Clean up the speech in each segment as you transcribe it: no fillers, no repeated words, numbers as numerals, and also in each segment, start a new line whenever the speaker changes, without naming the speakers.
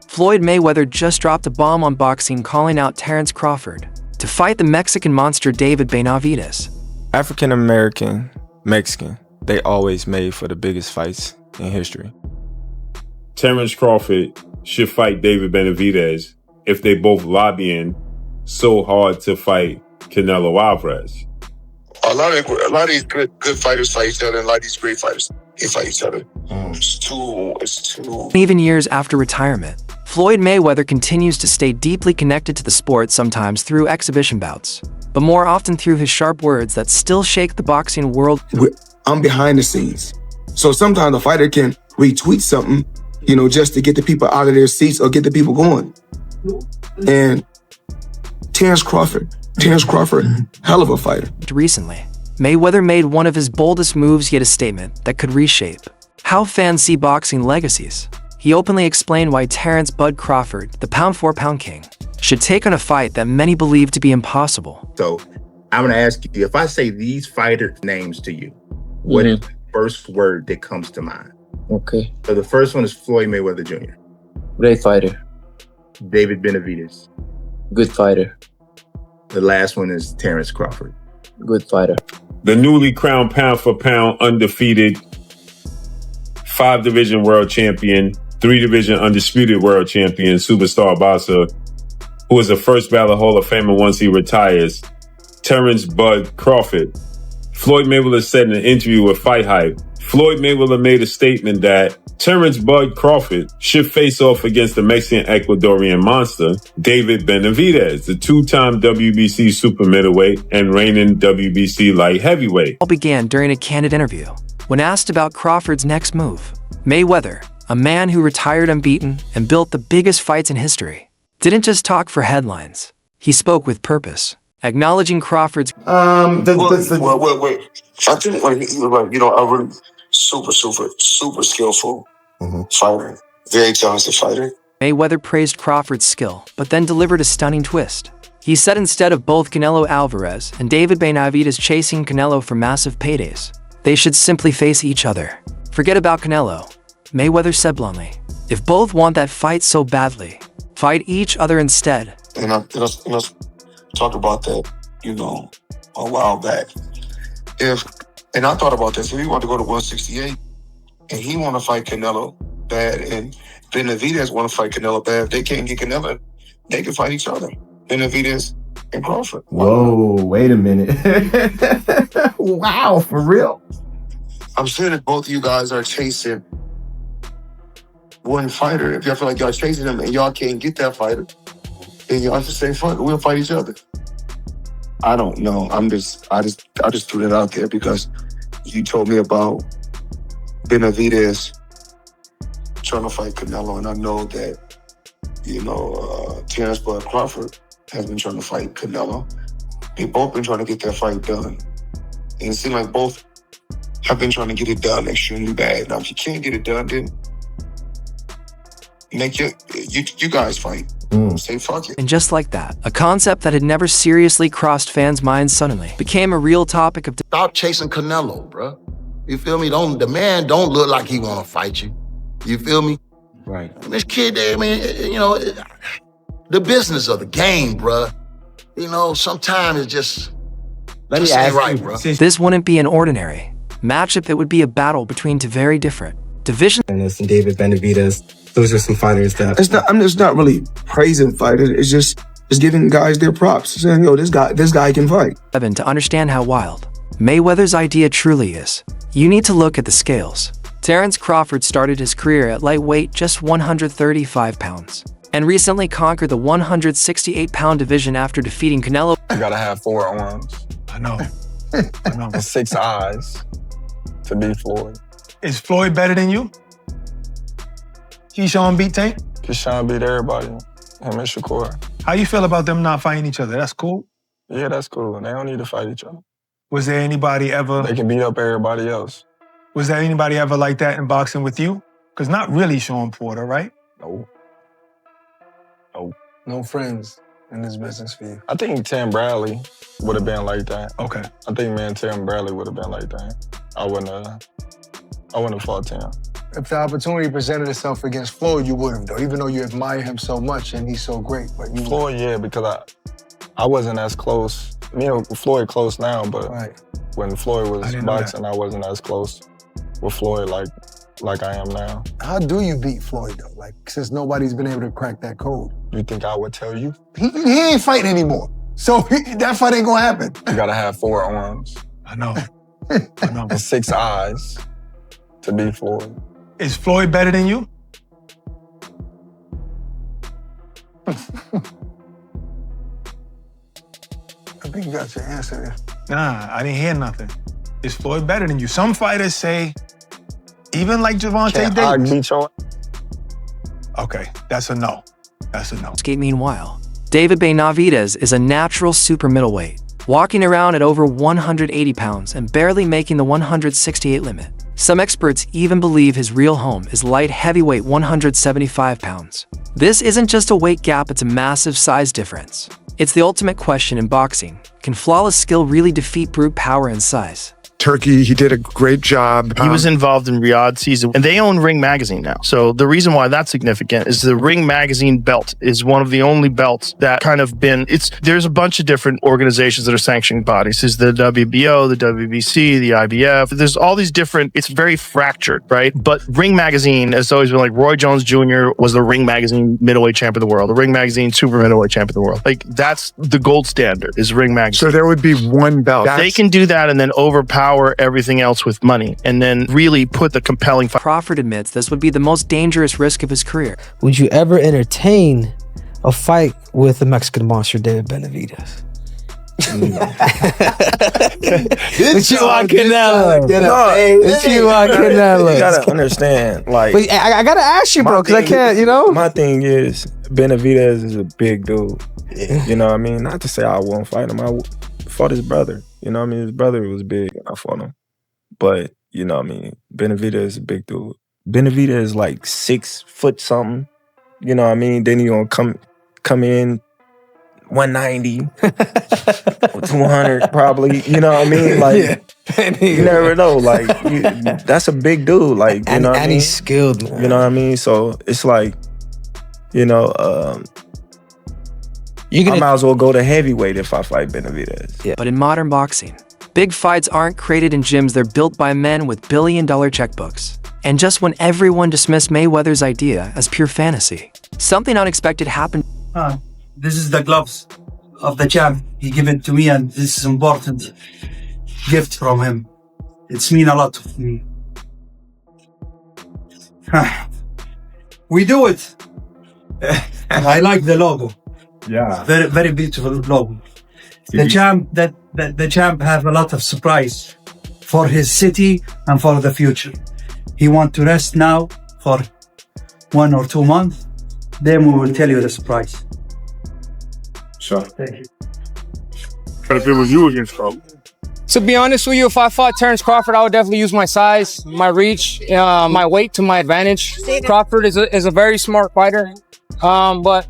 Floyd Mayweather just dropped a bomb on boxing, calling out Terence Crawford to fight the Mexican monster David Benavidez.
African-American, Mexican, they always made for the biggest fights in history.
Terence Crawford should fight David Benavidez if they both lobbying so hard to fight Canelo Alvarez.
A lot of these good fighters fight each other, and a lot of these great fighters, they fight each other. It's too.
Even years after retirement, Floyd Mayweather continues to stay deeply connected to the sport, sometimes through exhibition bouts, but more often through his sharp words that still shake the boxing world.
I'm behind the scenes. So sometimes a fighter can retweet something, just to get the people out of their seats or get the people going. And Terence Crawford, hell of a fighter.
Recently, Mayweather made one of his boldest moves, yet a statement that could reshape how fans see boxing legacies. He openly explained why Terence "Bud" Crawford, the pound-for-pound king, should take on a fight that many believe to be impossible.
So I'm going to ask you, if I say these fighter names to you, what is the first word that comes to mind?
Okay.
So the first one is Floyd Mayweather Jr.
Great fighter.
David Benavidez.
Good fighter.
The last one is Terence Crawford.
Good fighter.
The newly crowned pound-for-pound undefeated 5-division world champion, 3-division undisputed world champion, superstar boxer, who is the first ballot Hall of Famer once he retires, Terence "Bud" Crawford. Floyd Mayweather said in an interview with Fight Hype, Floyd Mayweather made a statement that Terence "Bud" Crawford should face off against the Mexican-Ecuadorian monster, David Benavidez, the 2-time WBC super middleweight and reigning WBC light heavyweight.
All began during a candid interview. When asked about Crawford's next move, Mayweather, a man who retired unbeaten and built the biggest fights in history, didn't just talk for headlines. He spoke with purpose, acknowledging Crawford's
Wait. I think he was a really super skillful fighter, very talented fighter.
Mayweather praised Crawford's skill, but then delivered a stunning twist. He said instead of both Canelo Alvarez and David Benavidez chasing Canelo for massive paydays, they should simply face each other. Forget about Canelo, Mayweather said bluntly. If both want that fight so badly, fight each other instead.
And I talked about that, a while back. And I thought about this. If he wanted to go to 168 and he want to fight Canelo bad and Benavidez want to fight Canelo bad, if they can't get Canelo, they can fight each other. Benavidez and Crawford.
Whoa, wait a minute. Wow, for real?
I'm saying that both of you guys are chasing one fighter. If y'all feel like y'all chasing him and y'all can't get that fighter, then y'all just say, fuck it, we'll fight each other. I don't know. I just threw that out there because you told me about Benavidez trying to fight Canelo, and I know that, Terence "Bud" Crawford has been trying to fight Canelo. They both been trying to get that fight done. And it seems like both have been trying to get it done extremely bad. Now, if you can't get it done, then make you guys fight. Say fuck it.
And just like that, a concept that had never seriously crossed fans' minds suddenly became a real topic of
Stop chasing Canelo, bro. You feel me? The man don't look like he want to fight you. You feel me?
Right.
And this kid there, the business of the game, bro. Sometimes it's just
Let me ask
right,
you,
bro.
This wouldn't be an ordinary matchup. It would be a battle between two very different divisions.
And David Benavidez. Those are some fighters that
I'm just not really praising fighters. It's just giving guys their props. Saying, this guy can fight.
To understand how wild Mayweather's idea truly is, you need to look at the scales. Terence Crawford started his career at lightweight, just 135 pounds, and recently conquered the 168-pound division after defeating Canelo.
You gotta have 4 arms.
I know.
And 6 eyes to beat Floyd.
Is Floyd better than you? Keyshawn beat Tank?
Keyshawn beat everybody. Him and Shakur.
How you feel about them not fighting each other? That's cool?
Yeah, that's cool. They don't need to fight each other.
Was there anybody ever...
They can beat up everybody else.
Was there anybody ever like that in boxing with you? Because not really Sean Porter, right?
No.
no friends in this business for you.
I think Tim Bradley would have been like that.
Okay.
I think Tim Bradley would have been like that. I wouldn't have fought Tim.
If the opportunity presented itself against Floyd, you would have, though, even though you admire him so much and he's so great. But you
Floyd, yeah, because I wasn't as close. Me and Floyd close now, but when Floyd was boxing, I wasn't as close with Floyd like I am now.
How do you beat Floyd, though? Like, since nobody's been able to crack that code.
You think I would tell you?
He ain't fighting anymore. So that fight ain't gonna happen.
You gotta have 4 arms.
I know.
And 6 eyes to beat Floyd.
Is Floyd better than you?
I think you got your answer there.
Nah, I didn't hear nothing. Is Floyd better than you? Some fighters say, even like Gervonta Davis. Okay, that's a no. That's a no.
Meanwhile, David Benavidez is a natural super middleweight, walking around at over 180 pounds and barely making the 168 limit. Some experts even believe his real home is light heavyweight 175 pounds. This isn't just a weight gap, it's a massive size difference. It's the ultimate question in boxing. Can flawless skill really defeat brute power and size?
Turkey, he did a great job.
He was involved in Riyadh season, and they own Ring Magazine now. So the reason why that's significant is the Ring Magazine belt is one of the only belts that kind of been, there's a bunch of different organizations that are sanctioning bodies. There's the WBO, the WBC, the IBF. There's all these different, it's very fractured, right? But Ring Magazine has always been like, Roy Jones Jr. was the Ring Magazine middleweight champ of the world, the Ring Magazine super middleweight champ of the world. Like, that's the gold standard, is Ring Magazine.
So there would be one belt.
They can do that and then overpower everything else with money and then really put the compelling fight.
Crawford admits this would be the most dangerous risk of his career.
Would you ever entertain a fight with the Mexican monster, David Benavidez? It's you on Canelo. It's you on Canelo.
You gotta understand, like.
But I gotta ask you, bro, because I can't,
My thing is, Benavidez is a big dude. You know what I mean? Not to say I won't fight him. I fought his brother. You know what I mean? His brother was big and I fought him. But, you know what I mean? Benavidez is a big dude. Benavidez is like 6 foot something. You know what I mean? Then you gonna come in 190, 200 probably. You know what I mean? Like, you never know. Like, that's a big dude. Like, you know what I mean?
And he's skilled, man.
You know what I mean? So it's like, I might as well go to heavyweight if I fight Benavidez.
Yeah. But in modern boxing, big fights aren't created in gyms, they're built by men with billion-dollar checkbooks. And just when everyone dismissed Mayweather's idea as pure fantasy, something unexpected happened.
This is the gloves of the champ. He gave it to me, and this is important gift from him. It's mean a lot to me. We do it. I like the logo.
Yeah.
Very, very beautiful logo. The champ have a lot of surprise for his city and for the future. He want to rest now for 1 or 2 months. Then we will tell you the surprise.
Sure.
Thank you.
But if it was you against Crawford?
To be honest with you, if I fought Terence Crawford, I would definitely use my size, my reach, my weight to my advantage. Crawford is a very smart fighter, but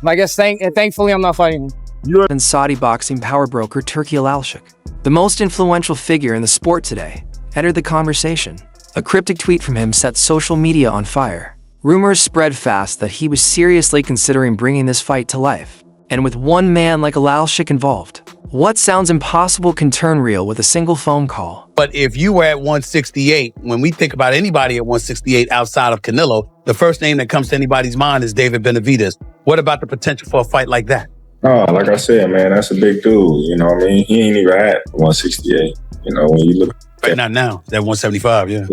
I guess thankfully I'm not fighting him.
And Saudi boxing power broker Turki Al-Alshik, the most influential figure in the sport today, entered the conversation. A cryptic tweet from him set social media on fire. Rumors spread fast that he was seriously considering bringing this fight to life. And with one man like Al-Alshik involved, what sounds impossible can turn real with a single phone call.
But if you were at 168, when we think about anybody at 168 outside of Canelo, the first name that comes to anybody's mind is David Benavidez. What about the potential for a fight like that?
Oh, like I said, man, that's a big dude. You know what I mean? He ain't even at 168. You know, when you look.
Right, not now. That 175, yeah.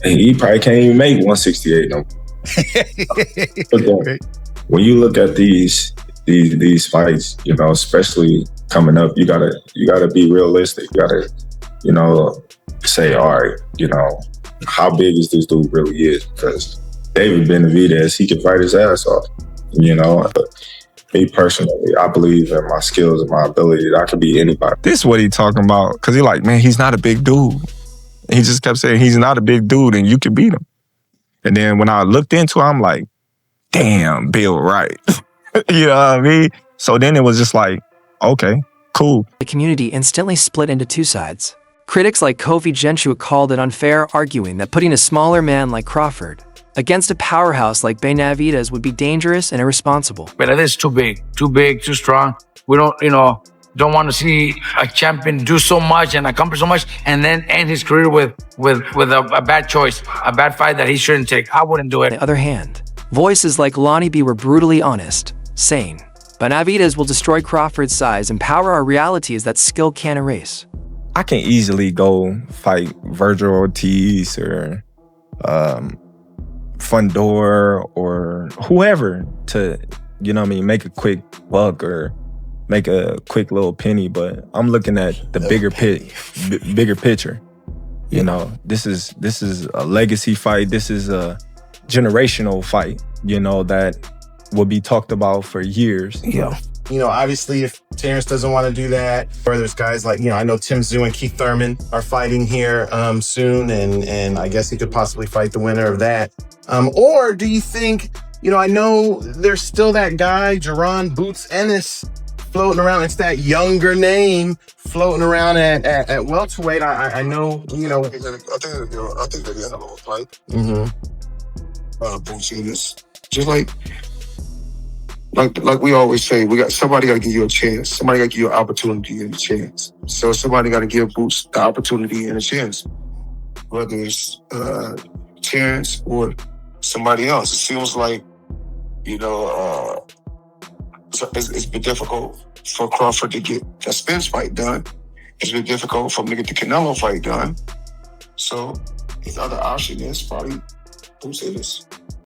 He probably can't even make 168 no. But then, when you look at these fights, especially coming up, you gotta be realistic. You gotta, say, all right, how big is this dude really is? Because David Benavidez, he can fight his ass off. Me personally, I believe in my skills and my ability that I could beat anybody. This is what he talking about. Because he like, man, he's not a big dude. And he just kept saying he's not a big dude and you can beat him. And then when I looked into it, I'm like, damn, Bill Wright. You know what I mean? So then it was just like, okay, cool.
The community instantly split into 2 sides. Critics like Kofi Genshu called it unfair, arguing that putting a smaller man like Crawford against a powerhouse like Benavidez would be dangerous and irresponsible.
Benavidez is too big, too strong. We don't want to see a champion do so much and accomplish so much and then end his career with a bad choice, a bad fight that he shouldn't take. I wouldn't do it.
On the other hand, voices like Lonnie B were brutally honest, saying, Benavidez will destroy Crawford's size and power. Our reality is that skill can't erase.
I can easily go fight Virgil Ortiz or Fundor or whoever to, make a quick buck or make a quick little penny. But I'm looking at the bigger picture. This is a legacy fight. This is a generational fight, that will be talked about for years.
Yeah.
Obviously, if Terence doesn't want to do that, or there's guys like, I know Tim Tszyu and Keith Thurman are fighting here soon, and I guess he could possibly fight the winner of that. Or do you think, I know there's still that guy, Jaron Boots Ennis, floating around. It's that younger name floating around at welterweight. I know, I think they're getting a little fight.
Boots Ennis. Just like we always say, somebody got to give you a chance. Somebody got to give you an opportunity and a chance. So somebody got to give Boots the opportunity and a chance, whether it's Terence or somebody else. It seems like, it's been difficult for Crawford to get that Spence fight done. It's been difficult for him to get the Canelo fight done. So his other option is probably Boots Ennis.